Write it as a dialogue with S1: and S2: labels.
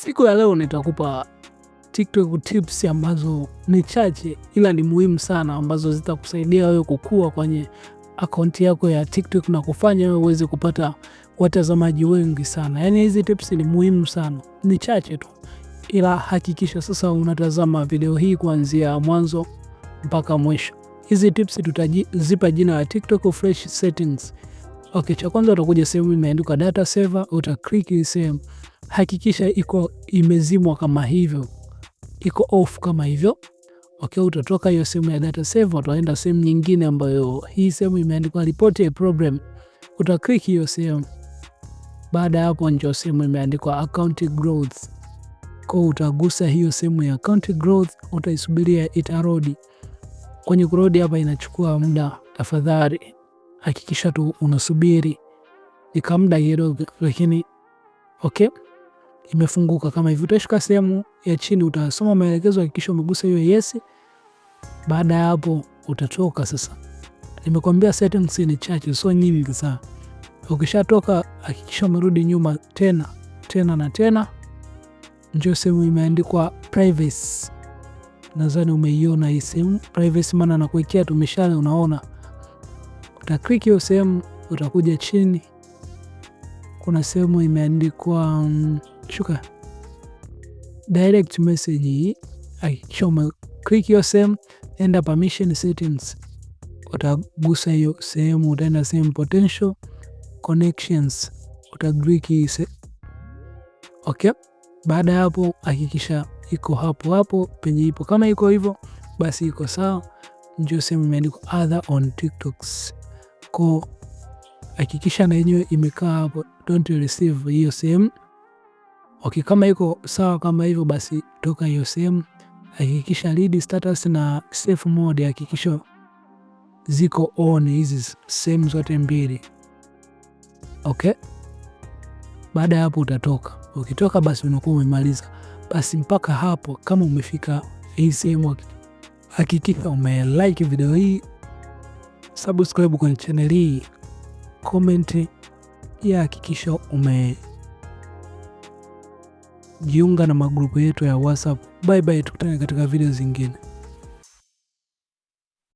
S1: Siku ya leo nitakupa TikTok tips ambazo ni chache ila ni muhimu sana, ambazo zitakusaidia wewe kukua kwenye akaunti yako ya TikTok na kufanya wewe uweze kupata watazamaji wengi sana. Yaani hizi tips ni muhimu sana. Ni chache tu, ila hakikisha sasa unatazama video hii kuanzia mwanzo mpaka mwisho. Hizi tips tutazipa jina la TikTok Fresh Settings. Okay, cha kwanza utakuja sehemu imeandikwa data saver, utaklik hii sehemu. Hakikisha iko imezimwa kama hivyo, iko off kama hivyo. Okay, utatoka hiyo sehemu ya data saver, utaenda sehemu nyingine ambayo hii sehemu imeandikwa report a problem. Utaklik hiyo sehemu. Baada hapo ndio sehemu imeandikwa account growth. Kwa utagusa hiyo sehemu ya account growth, utaisubiria itarodi. Kwenye kurodi hapa inachukua muda, tafadhali hakikisha tu unasubiri ikamda kidogo, lakini okay, imefunguka kama hivi. Utashika sehemu ya chini, utasoma maelekezo, hakikisha umegusa hiyo yes. Baada ya hapo utatoka sasa. Nimekwambia settings ni chache, so nyingi sana. Ukishatoka hakikisha umerudi nyuma tena. Njoo sehemu imeandikwa privacy. Nadhani umeiona hii sehemu privacy, maana nakuwekea tumeshale, unaona. Utaklik hiyo sehemu, utakuja chini. Kuna sehemu imeandikwa shuka direct message. Hakikisha umeklik hiyo sehemu, enda permission settings. Utagusa hiyo sehemu, utaenda sehemu potential connections, utaglik okay. Baada ya hapo hakikisha iko hapo penye ipo. Kama iko hivyo basi iko sawa. Njoo sehemu imeandikwa other on TikToks. Kwa hakikisha na yenyewe imekaa hapo, don't receive hiyo sehemu. Okay, kama iko sawa kama hivyo basi toka hiyo sehemu. Hakikisha read status na safe mode, hakikisha ziko on hizi sehemu zote mbili. Okay, baada ya hapo utatoka. Ukitoka basi unakuwa umemaliza. Basi mpaka hapo, kama umefika hii sehemu, hakikisha umelike video hii, subscribe kwenye channel hii, comment ya hakikisha umejiunga na magrupu yetu ya WhatsApp. Bye bye, tukutane katika video zingine.